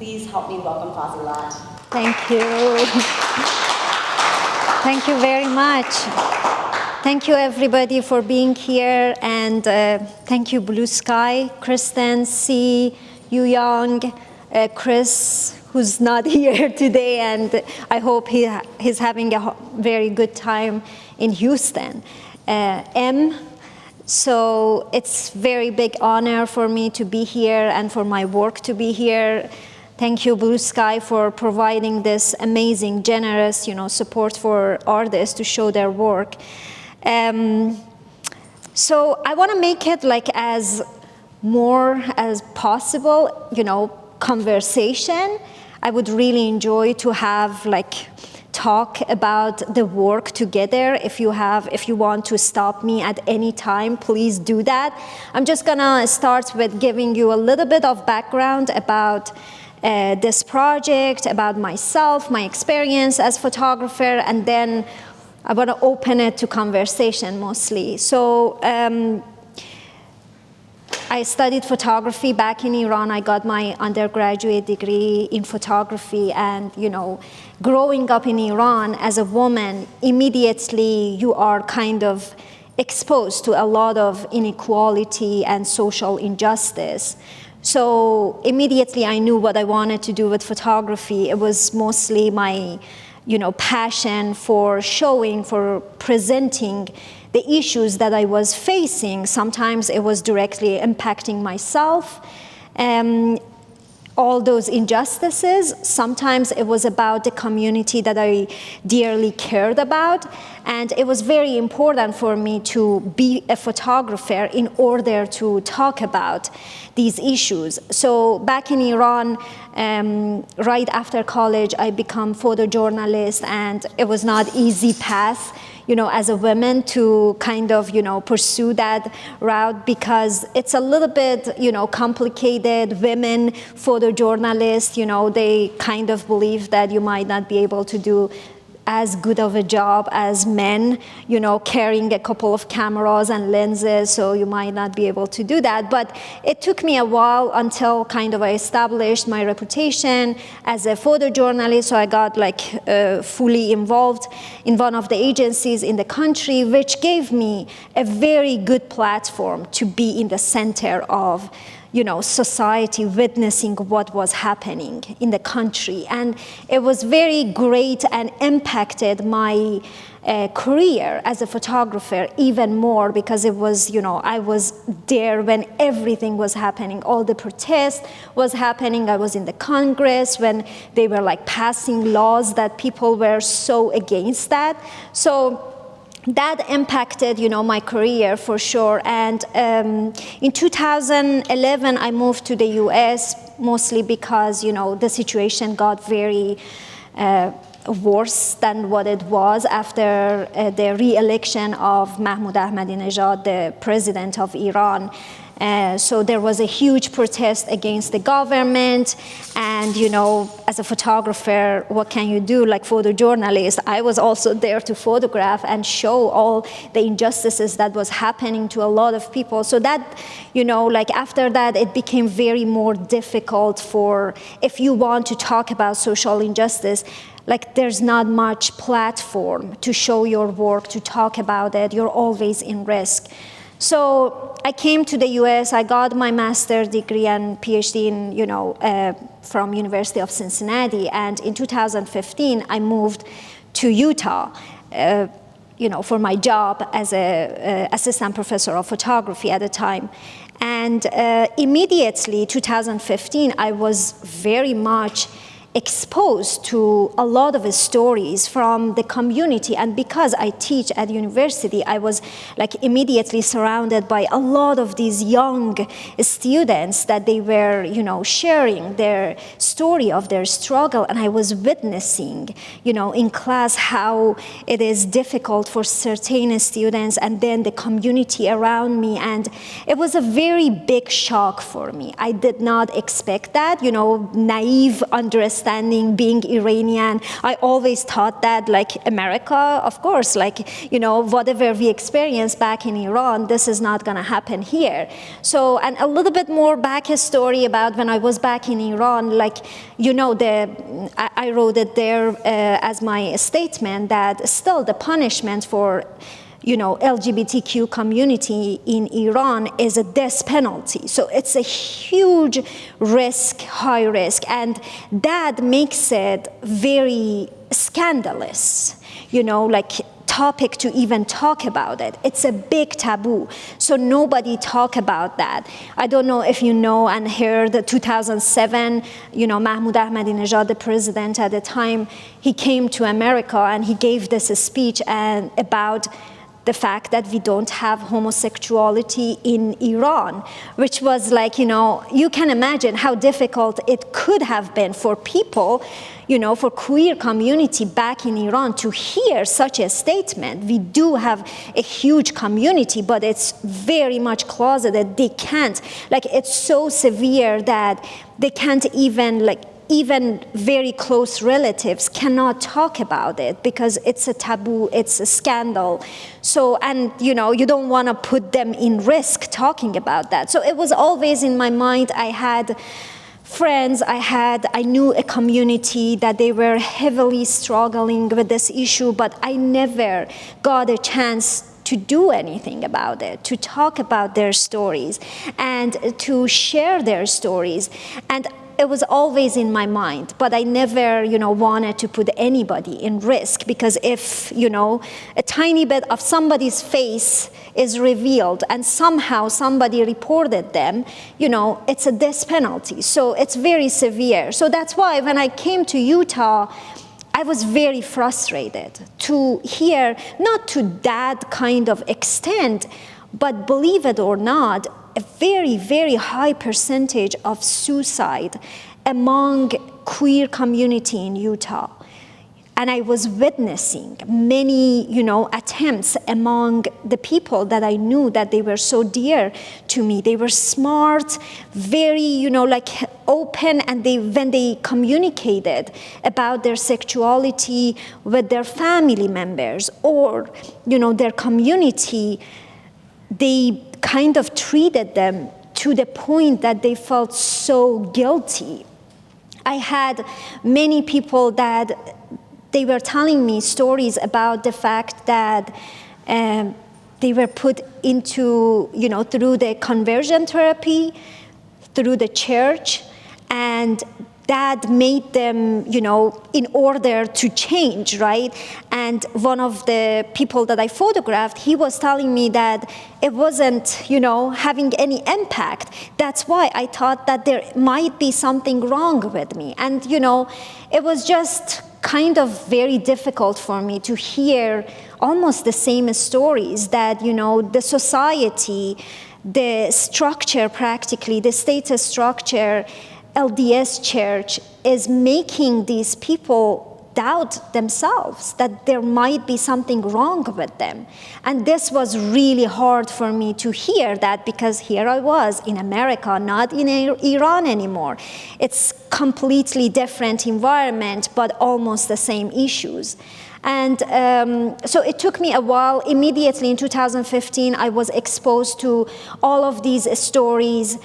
Please help me welcome Fazilat. Thank you. Thank you very much. Thank you, everybody, for being here, and thank you, Blue Sky, Kristen, C, Yu Young, Chris, who's not here today, and I hope he's having a very good time in Houston. M, so it's very big honor for me to be here and for my work to be here. Thank you, Blue Sky, for providing this amazing, generous, support for artists to show their work. So I want to make it like as more as possible, conversation. I would really enjoy to have talk about the work together. If you want to stop me at any time, please do that. I'm just gonna start with giving you a little bit of background about this project, about myself, my experience as photographer, and then I want to open it to conversation mostly. So I studied photography back in Iran. I got my undergraduate degree in photography, and growing up in Iran as a woman, immediately you are kind of exposed to a lot of inequality and social injustice. So immediately I knew what I wanted to do with photography. It was mostly my passion for showing, for presenting the issues that I was facing. Sometimes it was directly impacting myself, all those injustices. Sometimes it was about the community that I dearly cared about. And it was very important for me to be a photographer in order to talk about these issues. So back in Iran, right after college, I became photojournalist, and it was not easy path, as a woman to kind of, pursue that route, because it's a little bit, complicated. Women photojournalists, they kind of believe that you might not be able to do as good of a job as men, carrying a couple of cameras and lenses, so you might not be able to do that. But it took me a while until kind of I established my reputation as a photojournalist, so I got fully involved in one of the agencies in the country, which gave me a very good platform to be in the center of society, witnessing what was happening in the country. And it was very great and impacted my career as a photographer even more, because it was, I was there when everything was happening. All the protests was happening. I was in the Congress when they were passing laws that people were so against that. So that impacted, my career for sure. And in 2011, I moved to the US, mostly because, the situation got very worse than what it was after the re-election of Mahmoud Ahmadinejad, the president of Iran. So there was a huge protest against the government, and as a photographer, what can you do? Like photojournalist, I was also there to photograph and show all the injustices that was happening to a lot of people. So that, after that, it became very more difficult if you want to talk about social injustice, there's not much platform to show your work, to talk about it. You're always in risk. So I came to the US, I got my master's degree and PhD in, from University of Cincinnati, and in 2015, I moved to Utah, for my job as an assistant professor of photography at the time. And immediately, 2015, I was very much exposed to a lot of stories from the community. And because I teach at university, I was immediately surrounded by a lot of these young students that they were, sharing their story of their struggle. And I was witnessing, in class how it is difficult for certain students, and then the community around me. And it was a very big shock for me. I did not expect that, naive understanding understanding being Iranian. I always thought that, like, America, of course, like, you know, whatever we experienced back in Iran, this is not going to happen here. So, and a little bit more backstory about when I was back in Iran, like, you know, I wrote it there as my statement that still the punishment for, you know, LGBTQ community in Iran is a death penalty. So it's a huge risk, high risk, and that makes it very scandalous, you know, like topic to even talk about it. It's a big taboo, so nobody talk about that. I don't know if you know and heard the 2007, you know, Mahmoud Ahmadinejad, the president at the time, he came to America and he gave this speech and about the fact that we don't have homosexuality in Iran, which was like, you know, you can imagine how difficult it could have been for people, you know, for queer community back in Iran to hear such a statement. We do have a huge community, but it's very much closeted. They can't, like, it's so severe that they can't even, like, even very close relatives cannot talk about it because it's a taboo, it's a scandal. So, and you know, you don't want to put them in risk talking about that. So it was always in my mind. I had friends, I knew a community that they were heavily struggling with this issue, but I never got a chance to do anything about it, to talk about their stories and to share their stories. And it was always in my mind, but I never, you know, wanted to put anybody in risk, because if, you know, a tiny bit of somebody's face is revealed and somehow somebody reported them, you know, it's a death penalty. So it's very severe. So that's why when I came to Utah, I was very frustrated to hear, not to that kind of extent, but believe it or not, a very, very high percentage of suicide among queer community in Utah. And I was witnessing many, you know, attempts among the people that I knew that they were so dear to me. They were smart, very, you know, like open, and when they communicated about their sexuality with their family members or, you know, their community, they kind of treated them to the point that they felt so guilty. I had many people that they were telling me stories about the fact that they were put into, you know, through the conversion therapy, through the church, and that made them, you know, in order to change, right? And one of the people that I photographed, he was telling me that it wasn't, you know, having any impact. That's why I thought that there might be something wrong with me. And, you know, it was just kind of very difficult for me to hear almost the same stories that, you know, the society, the structure practically, the status structure, LDS Church is making these people doubt themselves, that there might be something wrong with them. And this was really hard for me to hear that, because here I was in America, not in Iran anymore. It's completely different environment, but almost the same issues. And so it took me a while. Immediately in 2015, I was exposed to all of these stories,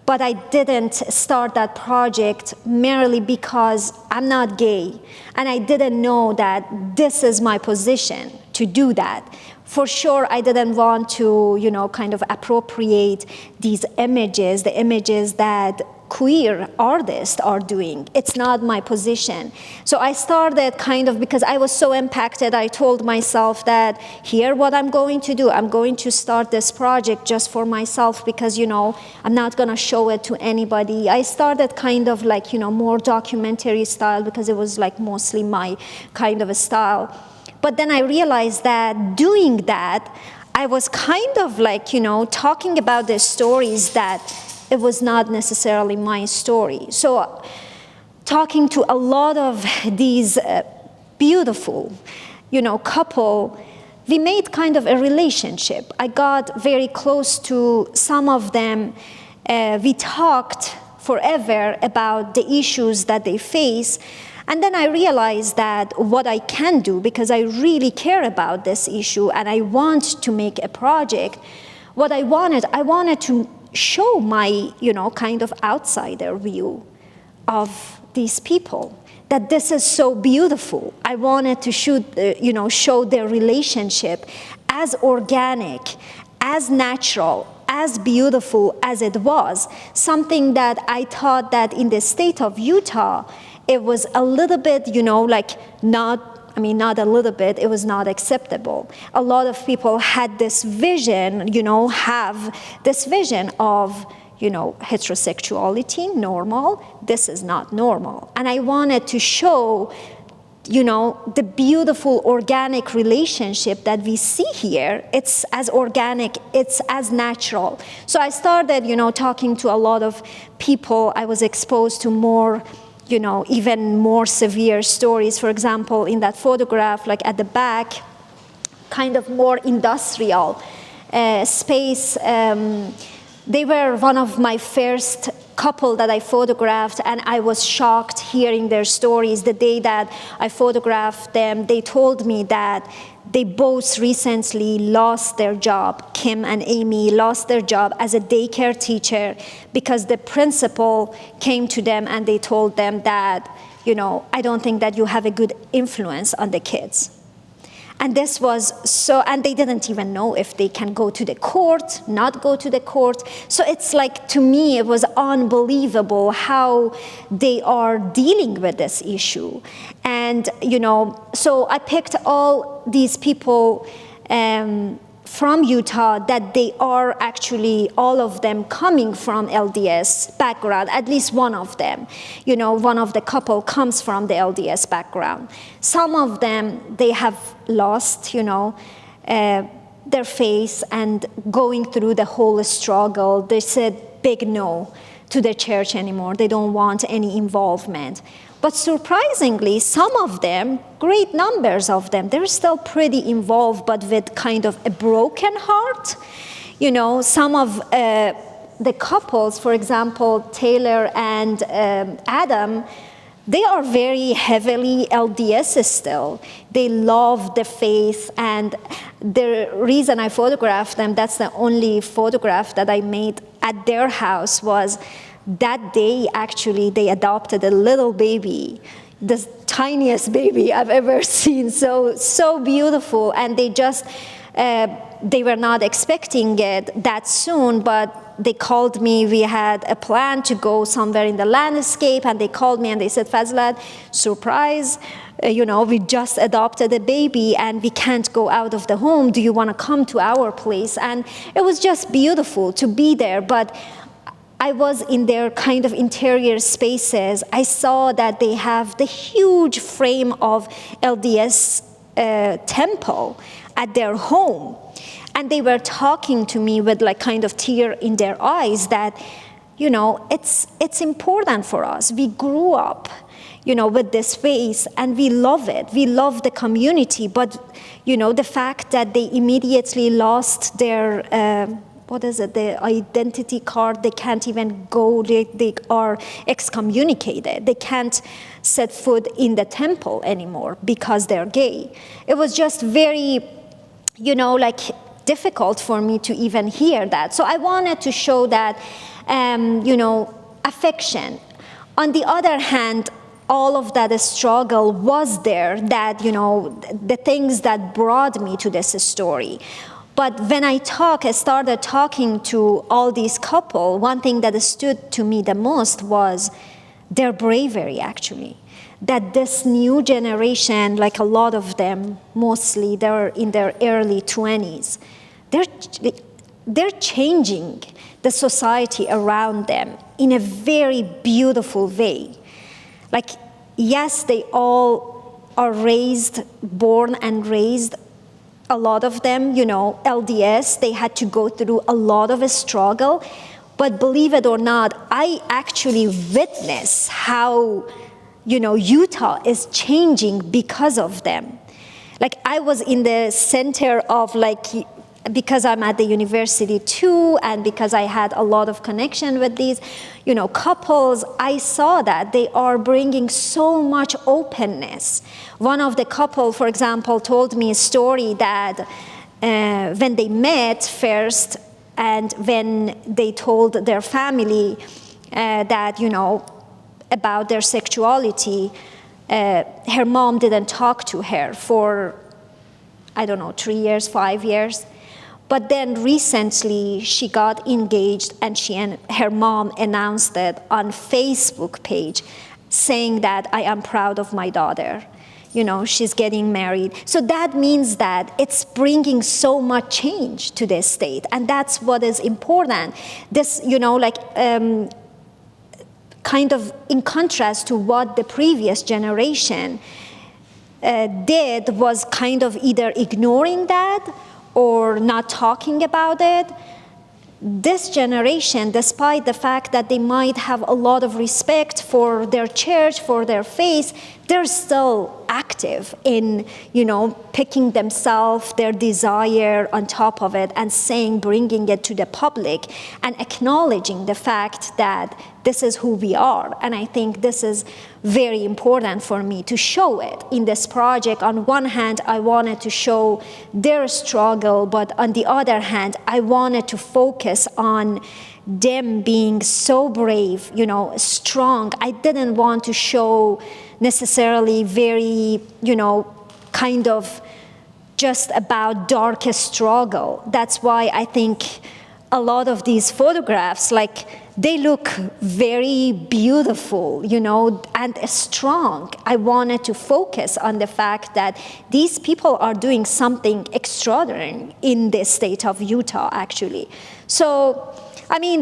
but I didn't start that project merely because I'm not gay, and I didn't know that this is my position to do that. For sure, I didn't want to, you know, kind of appropriate these images, the images that queer artists are doing. It's not my position. So I started kind of, because I was so impacted, I told myself that here what I'm going to do, I'm going to start this project just for myself, because, you know, I'm not gonna show it to anybody. I started kind of like, you know, more documentary style, because it was like mostly my kind of a style. But then I realized that doing that, I was kind of like, you know, talking about the stories that it was not necessarily my story. So talking to a lot of these beautiful, you know, couple, we made kind of a relationship. I got very close to some of them. We talked forever about the issues that they face. And then I realized that what I can do, because I really care about this issue and I want to make a project, what I wanted to show my, kind of outsider view of these people, that this is so beautiful. I wanted to show their relationship as organic, as natural, as beautiful as it was, something that I thought that in the state of Utah, it was a little bit, not a little bit, it was not acceptable. A lot of people had this vision, have this vision of, heterosexuality, normal. This is not normal. And I wanted to show, the beautiful organic relationship that we see here. It's as organic, it's as natural. So I started, talking to a lot of people. I was exposed to more, even more severe stories. For example, in that photograph, like at the back, kind of more industrial space. They were one of my first couple that I photographed, and I was shocked hearing their stories. The day that I photographed them, they told me that they both recently lost their job. Kim and Amy lost their job as a daycare teacher because the principal came to them and they told them that, I don't think that you have a good influence on the kids. And this was so, and they didn't even know if they can go to the court, not go to the court. So it's like, to me, it was unbelievable how they are dealing with this issue. And, so I picked all these people from Utah that they are actually, all of them coming from LDS background, at least one of them. One of the couple comes from the LDS background. Some of them, they have lost, their faith and going through the whole struggle. They said big no to the church anymore. They don't want any involvement. But surprisingly, some of them, great numbers of them, they're still pretty involved, but with kind of a broken heart. Some of the couples, for example, Taylor and Adam, they are very heavily LDS still. They love the faith, and the reason I photographed them, that's the only photograph that I made at their house, was that day, actually, they adopted a little baby, the tiniest baby I've ever seen. So beautiful. And they just, they were not expecting it that soon, but they called me. We had a plan to go somewhere in the landscape, and they called me and they said, Fazilat, surprise, we just adopted a baby and we can't go out of the home. Do you want to come to our place? And it was just beautiful to be there. But I was in their kind of interior spaces. I saw that they have the huge frame of LDS temple at their home. And they were talking to me with like kind of tear in their eyes that, it's important for us. We grew up, with this faith, and we love it. We love the community. But, the fact that they immediately lost their the identity card, they can't even go, they are excommunicated. They can't set foot in the temple anymore because they're gay. It was just very, difficult for me to even hear that. So I wanted to show that, affection. On the other hand, all of that struggle was there, that, the things that brought me to this story. But when I started talking to all these couple, one thing that stood to me the most was their bravery, actually. That this new generation, like a lot of them, mostly they're in their early 20s, they're changing the society around them in a very beautiful way. Like, yes, they all are born and raised, a lot of them, LDS, they had to go through a lot of a struggle. But believe it or not, I actually witness how, Utah is changing because of them. Like, I was in the center of because I'm at the university too, and because I had a lot of connection with these, couples, I saw that they are bringing so much openness. One of the couple, for example, told me a story that when they met first, and when they told their family that, about their sexuality, her mom didn't talk to her for, 3 years, 5 years. But then recently she got engaged, and her mom announced it on Facebook page, saying that I am proud of my daughter. She's getting married. So that means that it's bringing so much change to this state, and that's what is important. This, kind of in contrast to what the previous generation did, was kind of either ignoring that or not talking about it. This generation, despite the fact that they might have a lot of respect for their church, for their faith, they're still active in, picking themselves, their desire on top of it, and bringing it to the public, and acknowledging the fact that this is who we are. And I think this is very important for me to show it in this project. On one hand, I wanted to show their struggle, but on the other hand, I wanted to focus on them being so brave, strong. I didn't want to show necessarily very, kind of just about darkest struggle. That's why I think a lot of these photographs, they look very beautiful, and strong. I wanted to focus on the fact that these people are doing something extraordinary in the state of Utah, actually. So,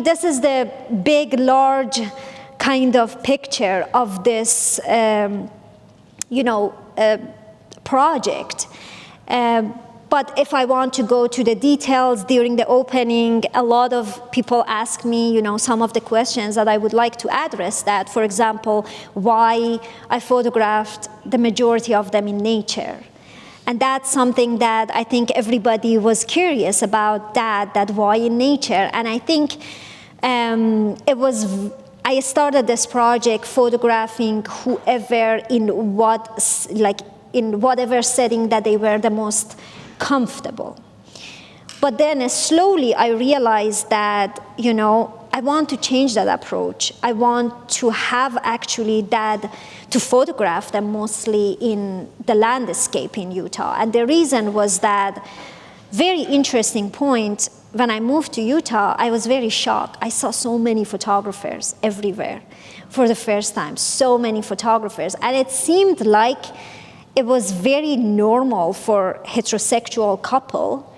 this is the big, large kind of picture of this, project. But if I want to go to the details during the opening, a lot of people ask me, some of the questions that I would like to address that. For example, why I photographed the majority of them in nature. And that's something that I think everybody was curious about, that why in nature. And I think I started this project photographing whoever in whatever setting that they were the most comfortable. But then slowly I realized that, I want to change that approach. I want to have actually to photograph them mostly in the landscape in Utah. And the reason was that, very interesting point, when I moved to Utah, I was very shocked. I saw so many photographers everywhere for the first time, so many photographers. And it seemed like it was very normal for heterosexual couple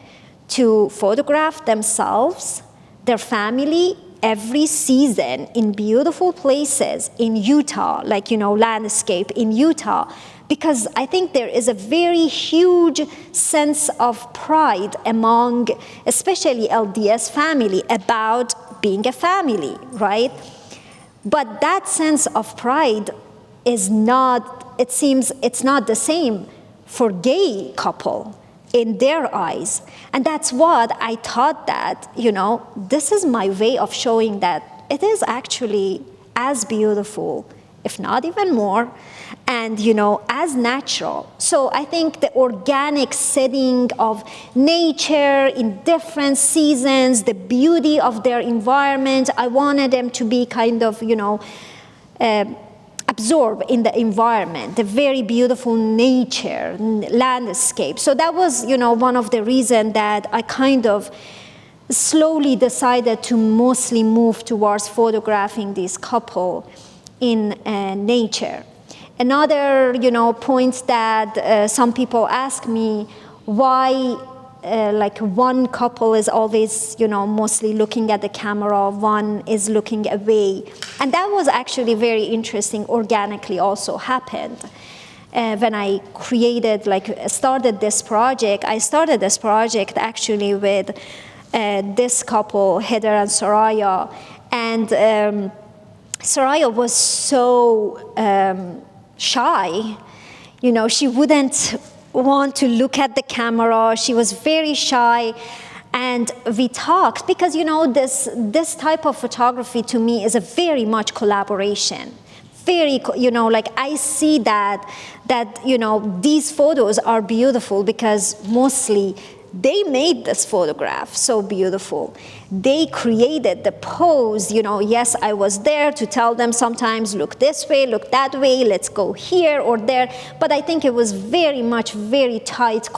to photograph themselves, their family, every season in beautiful places in Utah, landscape in Utah, because I think there is a very huge sense of pride among, especially LDS family, about being a family, right? But that sense of pride is not, it seems it's not the same for gay couple in their eyes. And that's what I thought that, this is my way of showing that it is actually as beautiful, if not even more, and, as natural. So I think the organic setting of nature in different seasons, the beauty of their environment, I wanted them to be kind of, absorb in the environment, the very beautiful nature, landscape. So that was, one of the reasons that I kind of slowly decided to mostly move towards photographing this couple in nature. Another, point that some people ask me, why one couple is always, mostly looking at the camera, one is looking away. And that was actually very interesting, organically also happened. When I started this project, actually with this couple, Heather and Soraya. And Soraya was so shy, she wouldn't want to look at the camera. She was very shy. And we talked, because this type of photography to me is a very much collaboration. Very, like I see that these photos are beautiful because mostly they made this photograph so beautiful. They created the pose, yes, I was there to tell them sometimes look this way, look that way, let's go here or there. But I think it was very tight,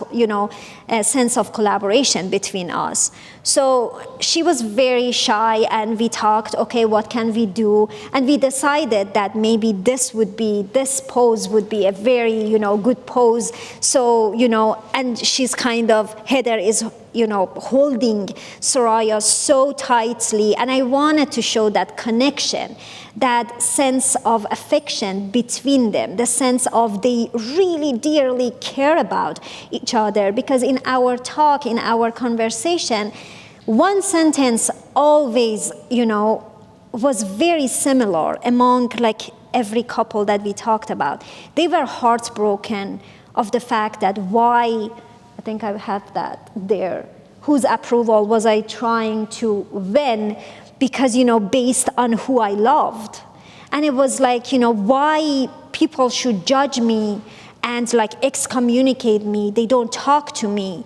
a sense of collaboration between us. So she was very shy, and we talked, okay, what can we do? And we decided that maybe this pose would be a very, good pose. So, and she's kind of, Heather is, holding Soraya so tightly. And I wanted to show that connection, that sense of affection between them, the sense of they really dearly care about each other. Because in our talk, in our conversation, one sentence always, was very similar among like every couple that we talked about. They were heartbroken of the fact that why, I think I have that there, whose approval was I trying to win because, based on who I loved. And it was like, why people should judge me and like excommunicate me, they don't talk to me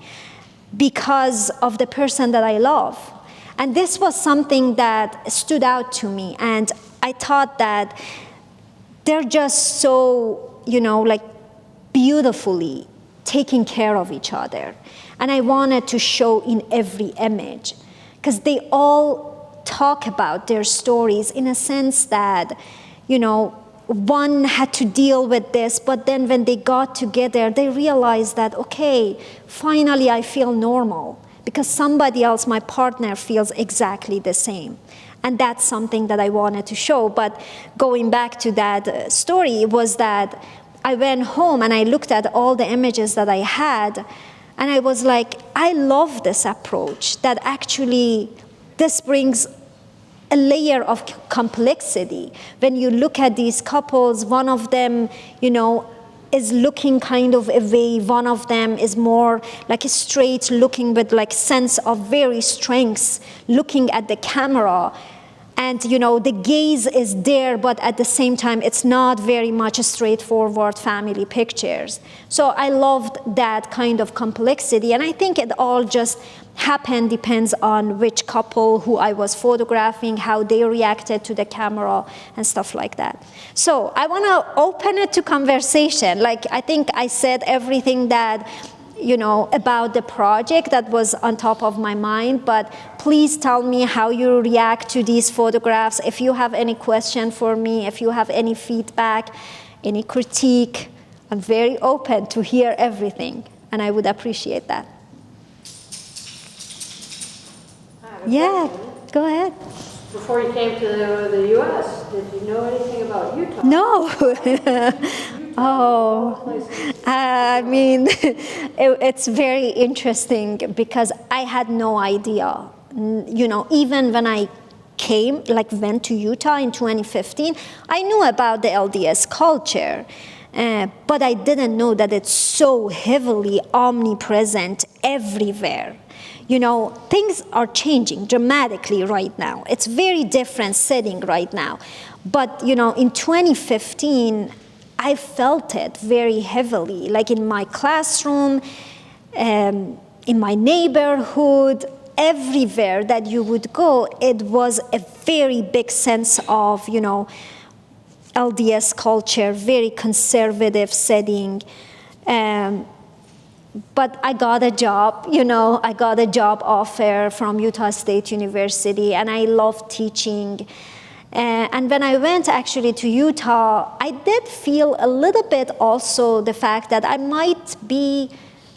because of the person that I love. And this was something that stood out to me. And I thought that they're just so, like beautifully taking care of each other. And I wanted to show in every image, because they all talk about their stories in a sense that, one had to deal with this, but then when they got together, they realized that, okay, finally I feel normal, because somebody else, my partner, feels exactly the same. And that's something that I wanted to show. But going back to that story was that I went home and I looked at all the images that I had, and I was like, I love this approach, that actually this brings a layer of complexity. When you look at these couples, one of them, is looking kind of away, one of them is more like a straight looking with like sense of very strength, looking at the camera. And the gaze is there, but at the same time, it's not very much a straightforward family pictures. So I loved that kind of complexity. And I think it all just happened, depends on which couple, who I was photographing, how they reacted to the camera and stuff like that. So I want to open it to conversation. Like, I think I said everything that about the project that was on top of my mind, but please tell me how you react to these photographs. If you have any question for me, if you have any feedback, any critique, I'm very open to hear everything, and I would appreciate that. Yeah, go ahead. Before you came to the U.S., did you know anything about Utah? No. Oh, I mean, it's very interesting because I had no idea. Even when I went to Utah in 2015, I knew about the LDS culture, but I didn't know that it's so heavily omnipresent everywhere. Things are changing dramatically right now. It's very different setting right now. But, in 2015, I felt it very heavily, like in my classroom, in my neighborhood, everywhere that you would go, it was a very big sense of, LDS culture, very conservative setting. But I got a job, I got a job offer from Utah State University, and I love teaching. And when I went actually to Utah, I did feel a little bit also the fact that I might be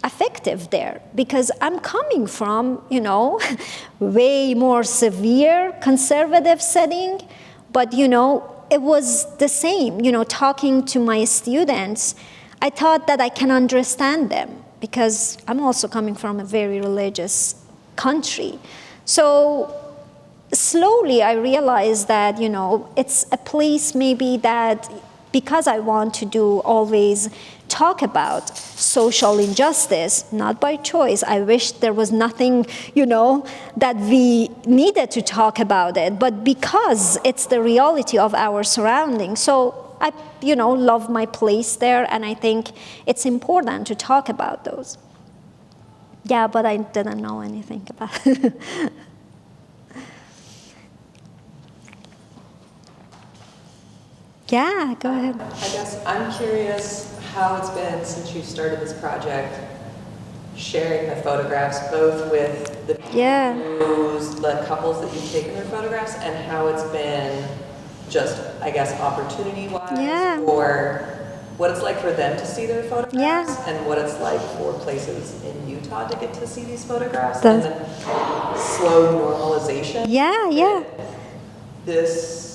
effective there, because I'm coming from, way more severe conservative setting, but, it was the same, talking to my students, I thought that I can understand them, because I'm also coming from a very religious country. So slowly I realized that, it's a place maybe that, because I want to do always, talk about social injustice, not by choice. I wish there was nothing, that we needed to talk about it, but because it's the reality of our surroundings. So I, love my place there, and I think it's important to talk about those. Yeah, but I didn't know anything about it. Yeah, go ahead. I guess I'm curious how it's been since you started this project, sharing the photographs both with the the couples that you've taken their photographs, and how it's been just, I guess, opportunity-wise, or what it's like for them to see their photographs, and what it's like for places in Utah to get to see these photographs, and then slow normalization. This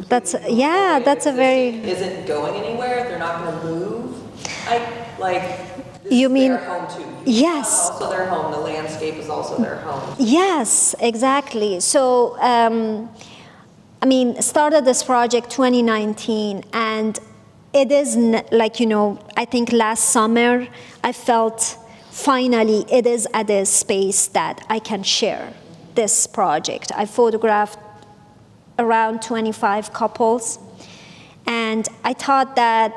that's a very isn't going anywhere. They're not going to move. You mean their home too. Yes. Also their home. The landscape is also their home. Yes, exactly. So started this project 2019, and it is I think last summer I felt finally it is at a space that I can share this project. I photographed around 25 couples, and I thought that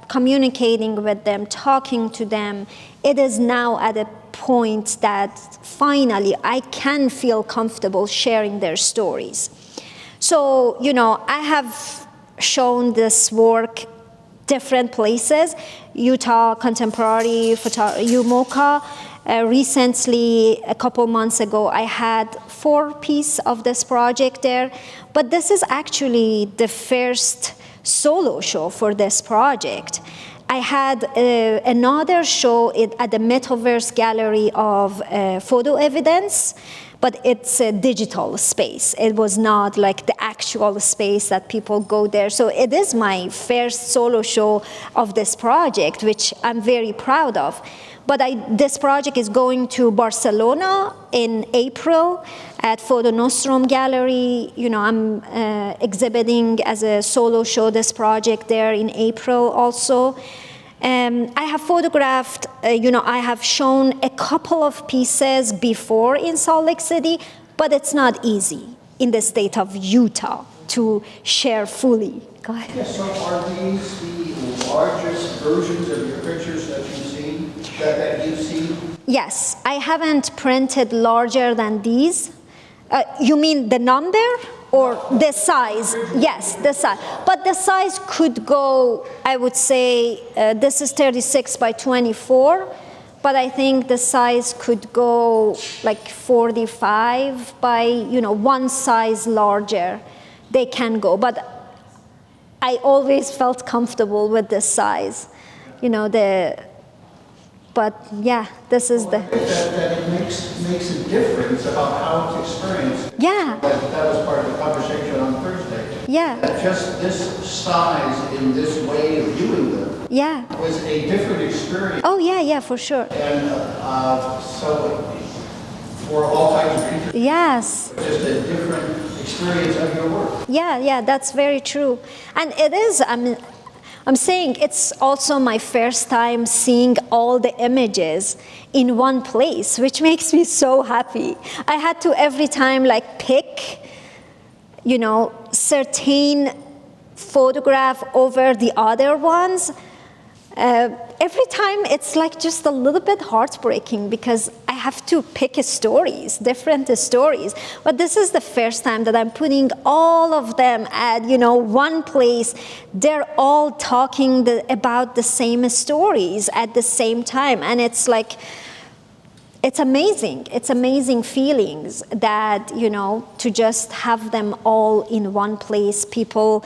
communicating with them, talking to them, it is now at a point that finally I can feel comfortable sharing their stories. So, I have shown this work different places, Utah Contemporary Photography, UMOCA. Recently, a couple months ago, I had 4 pieces of this project there, but this is actually the first solo show for this project. I had another show at the Metaverse Gallery of Photo Evidence, but it's a digital space. It was not like the actual space that people go there. So it is my first solo show of this project, which I'm very proud of. But this project is going to Barcelona in April at Photo Nostrum Gallery. I'm exhibiting as a solo show this project there in April also. I have photographed, I have shown a couple of pieces before in Salt Lake City, but it's not easy in the state of Utah to share fully. Go ahead. Yes, so are these the largest versions of your pictures that you've seen, that you've seen? Yes, I haven't printed larger than these. You mean the number or the size? Yes, the size. But the size could go, I would say, this is 36 by 24, but I think the size could go like 45 by, one size larger. They can go, but I always felt comfortable with this size. But yeah, this is the... That it makes a difference about how it's experienced. Yeah. That was part of the conversation on Thursday. Yeah. That just this size in this way of viewing them was a different experience. Oh, yeah, for sure. And so for all types of creatures. Yes. Just a different experience of your work. Yeah, that's very true. And it is, I'm saying it's also my first time seeing all the images in one place, which makes me so happy. I had to every time pick, certain photograph over the other ones. Every time it's just a little bit heartbreaking because I have to pick different stories. But this is the first time that I'm putting all of them at, one place. They're all talking about the same stories at the same time. And it's it's amazing. It's amazing feelings that, to just have them all in one place. People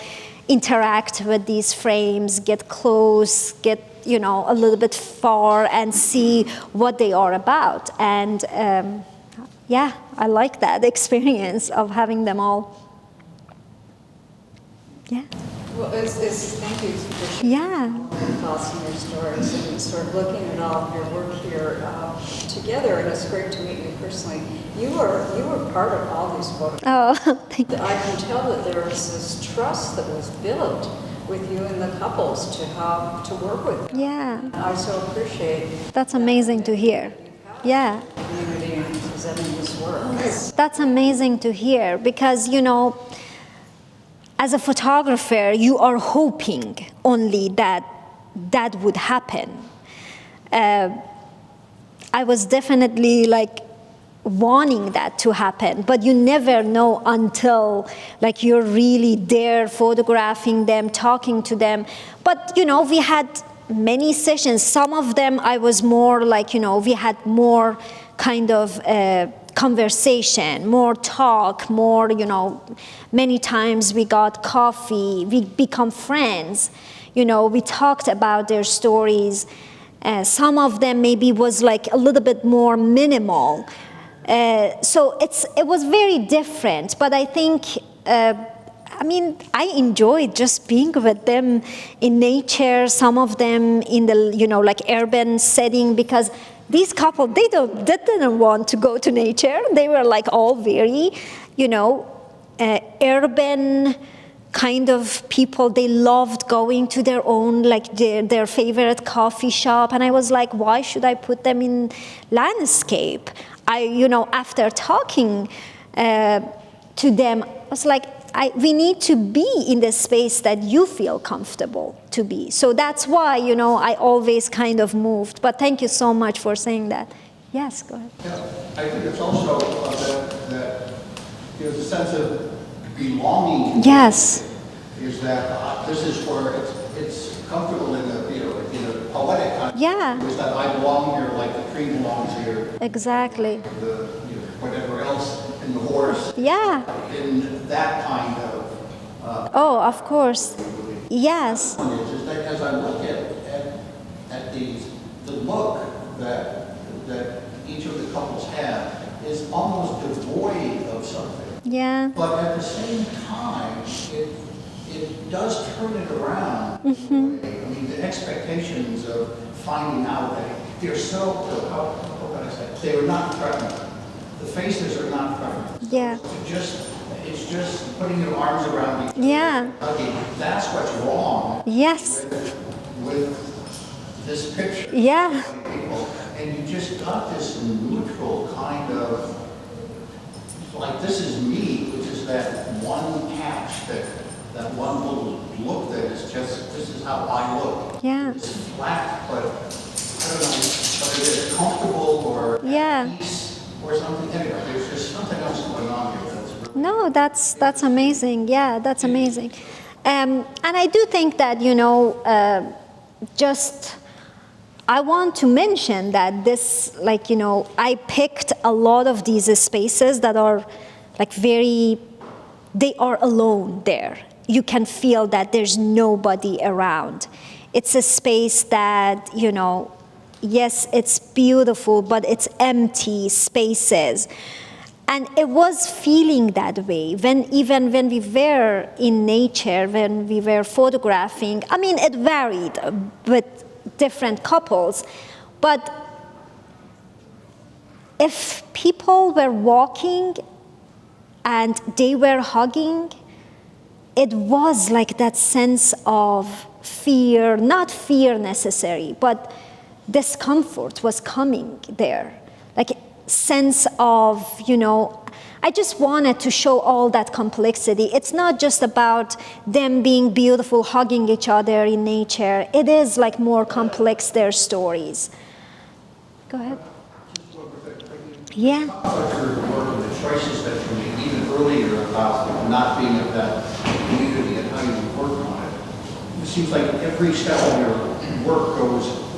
interact with these frames, get close, get a little bit far and see what they are about. And I like that experience of having them all. Yeah. Well, thank you for sharing your thoughts and your stories and sort of looking at all of your work here together. And it's great to meet you personally. You were part of all these photographs. Oh, thank you. I can tell that there was this trust that was built with you and the couples to how to work with them. Yeah. I so appreciate That's amazing to hear. Yeah. the community in presenting this work. That's amazing to hear because, you know, as a photographer, you are hoping only that that would happen. I was definitely like wanting that to happen, but you never know until like you're really there photographing them, talking to them. But, you know, we had many sessions. Some of them I was more like, you know, we had more kind of conversation, more talk, more, you know, many times we got coffee, we become friends, you know, we talked about their stories. Some of them maybe was like a little bit more minimal. So it was very different, but I think, I mean, I enjoyed just being with them in nature, some of them in the, you know, like urban setting, because these couple, they didn't want to go to nature. They were like all very, you know, urban kind of people. They loved going to their own, like their favorite coffee shop. And I was like, why should I put them in landscape? You know, after talking to them, I was like, we need to be in the space that you feel comfortable to be. So that's why, you know, I always kind of moved. But thank you so much for saying that. Yes, go ahead. Yeah, I think it's also that there's a sense of belonging. Yes. Is that this is where it's comfortable in a, you know, in a poetic kind of. Yeah. Is that I belong here like the tree belongs here. Exactly. The, you know, whatever else in the horse. Yeah. In that kind of. Oh, of course. Yes. Is that as I look at the look that each of the couples have is almost devoid of something. Yeah. But at the same time, it does turn it around. Mm-hmm. I mean, the expectations of finding out that they're so, how can I say, they are not threatening. The faces are not threatening. Yeah. It's just putting your arms around each other. Yeah. Okay, that's what's wrong. Yes. With this picture. Yeah. Of people. And you just got this neutral kind of, like this is me, which is that one patch, that one little look that is just, this is how I look. Yeah. It's flat, but I don't know whether it's comfortable or Yeah. at peace or something. Anyway, there's just something else going on here that's really. No, that's amazing. Yeah, that's amazing. And I do think that, you know, just I want to mention that this, like, you know, I picked a lot of these spaces that are like they are alone there. You can feel that there's nobody around. It's a space that, you know, yes, it's beautiful, but it's empty spaces. And it was feeling that way even when we were in nature, when we were photographing. I mean, it varied with different couples, but if people were walking and they were hugging, it was like that sense of fear, not fear necessary, but discomfort was coming there. Like sense of, you know, I just wanted to show all that complexity. It's not just about them being beautiful, hugging each other in nature. It is like more complex, their stories. Go ahead. Yeah. About your work and the choices that you made even earlier about not being of that community and how you work on it. It seems like every step of your work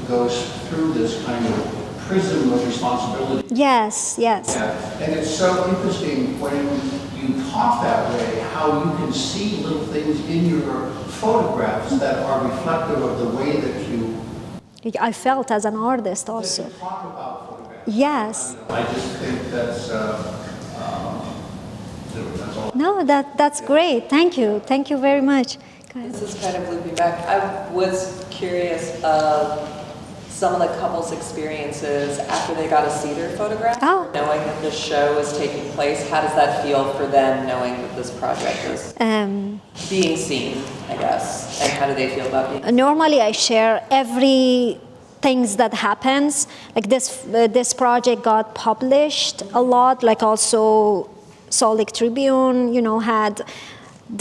goes through this kind of prism of responsibility. Yes, yes. Yeah. And it's so interesting when you talk that way, how you can see little things in your photographs that are reflective of the way that you I felt as an artist also. talk about photographs. Yes. I just think that's all. No, that's great. Thank you. Thank you very much. Go ahead. This is kind of looping back. I was curious some of the couples' experiences after they got to see their photographs, Oh. knowing that the show is taking place. How does that feel for them, knowing that this project is being seen, I guess? And how do they feel about being seen? Normally, I share every things that happens. Like this project got published a lot. Like also, Salt Lake Tribune, had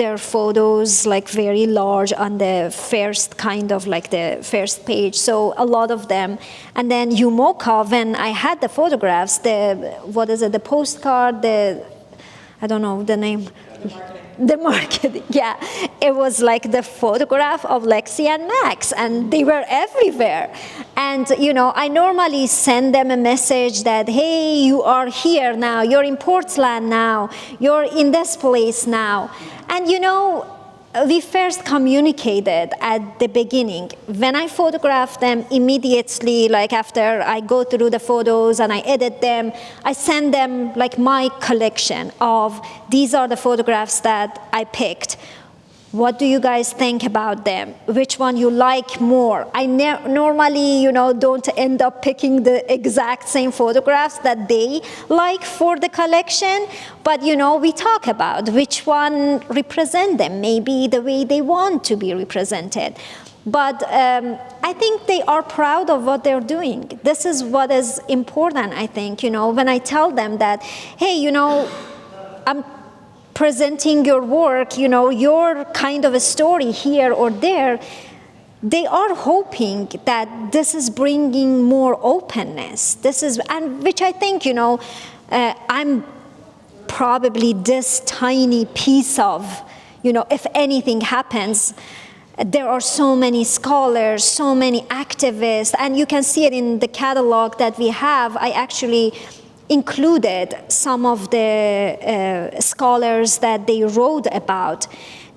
their photos like very large on the first kind of like the first page. So a lot of them. And then UMOCA, when I had the photographs, the postcard, I don't know the name. The marketing, yeah. It was like the photograph of Lexi and Max, and they were everywhere. And, I normally send them a message that, hey, you are here now, you're in Portland now, you're in this place now. And, we first communicated at the beginning. When I photographed them immediately, like after I go through the photos and I edit them, I send them like my collection of these are the photographs that I picked. What do you guys think about them? Which one you like more? I normally, don't end up picking the exact same photographs that they like for the collection, but, we talk about which one represent them, maybe the way they want to be represented. But I think they are proud of what they're doing. This is what is important, I think, when I tell them that, hey, I'm presenting your work, your kind of a story here or there, they are hoping that this is bringing more openness. And which I think, I'm probably this tiny piece of, if anything happens, there are so many scholars, so many activists, and you can see it in the catalog that we have. I actually included some of the scholars that they wrote about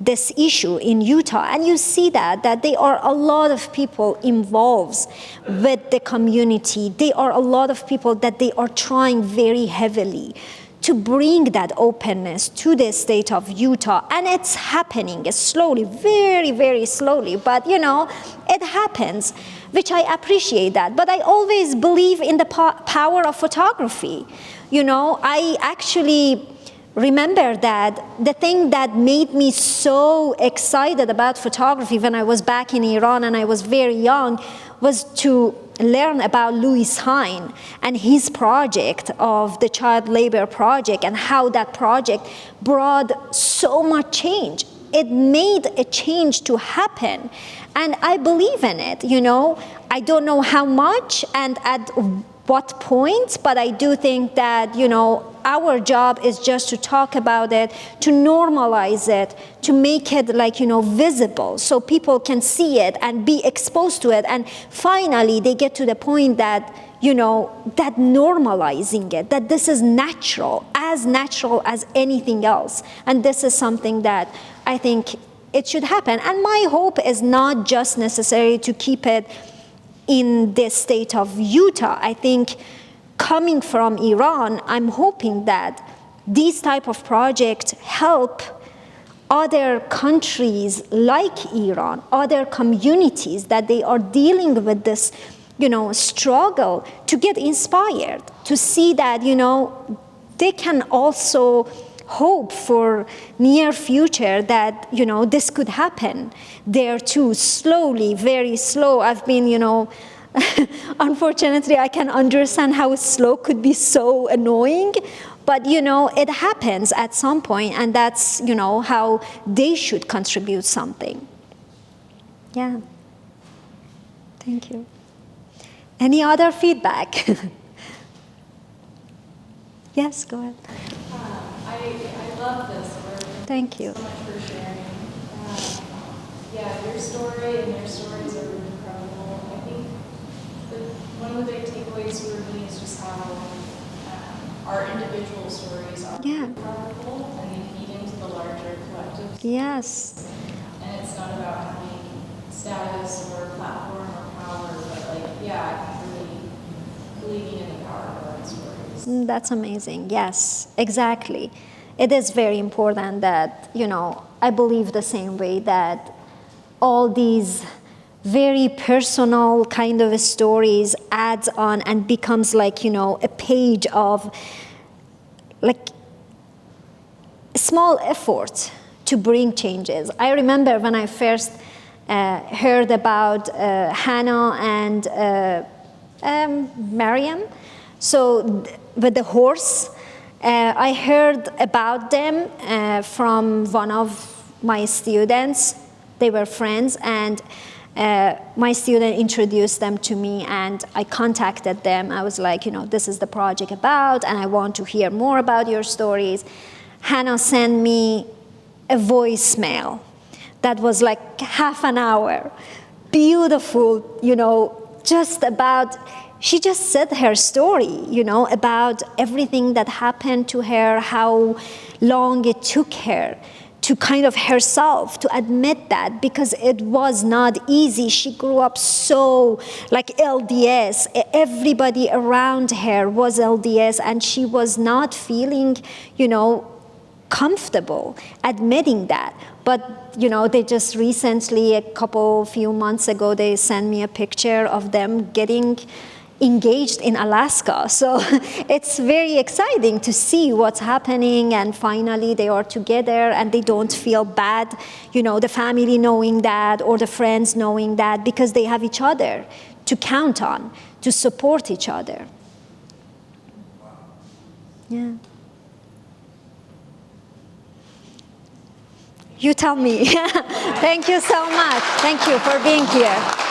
this issue in Utah. And you see that there are a lot of people involved with the community. There are a lot of people that they are trying very heavily to bring that openness to the state of Utah. And it's happening slowly, very, very slowly. But, it happens, which I appreciate that. But I always believe in the power of photography. I actually remember that the thing that made me so excited about photography when I was back in Iran and I was very young was to learn about Louis Hine and his project of the child labor project and how that project brought so much change. It made a change to happen. And I believe in it, I don't know how much and at what point, but I do think that, our job is just to talk about it, to normalize it, to make it visible so people can see it and be exposed to it. And finally, they get to the point that, that normalizing it, that this is natural as anything else. And this is something that I think it should happen. And my hope is not just necessary to keep it in the state of Utah. I think coming from Iran, I'm hoping that these type of projects help other countries like Iran, other communities that they are dealing with this, struggle, to get inspired, to see that, they can also hope for near future that, this could happen there too, slowly, very slow. I've been, unfortunately, I can understand how slow could be so annoying, but, it happens at some point, and that's, how they should contribute something. Yeah. Thank you. Any other feedback? Yes, go ahead. I love this work. Thank you. So much for sharing. Your story and their stories are incredible. I think one of the big takeaways for me is just how our individual stories are powerful and they feed into the larger collective. Yes. And it's not about having status or platform or power, but really believing in the power of our own stories. That's amazing. Yes, exactly. It is very important that, I believe the same way that all these very personal kind of stories adds on and becomes like, you know, a page of like a small effort to bring changes. I remember when I first heard about Hannah and Mariam, so with the horse, I heard about them from one of my students. They were friends, and my student introduced them to me, and I contacted them. I was like, you know, this is the project about, and I want to hear more about your stories. Hannah sent me a voicemail that was like half an hour, beautiful, you know, just about, she just said her story, you know, about everything that happened to her, how long it took her to kind of herself to admit that, because it was not easy. She grew up so like LDS, everybody around her was LDS, and she was not feeling, you know, comfortable admitting that. But, you know, they just recently, few months ago, they sent me a picture of them getting engaged in Alaska. So it's very exciting to see what's happening, and finally they are together and they don't feel bad, you know, the family knowing that or the friends knowing that, because they have each other to count on, to support each other. Yeah. You tell me. Thank you so much. Thank you for being here.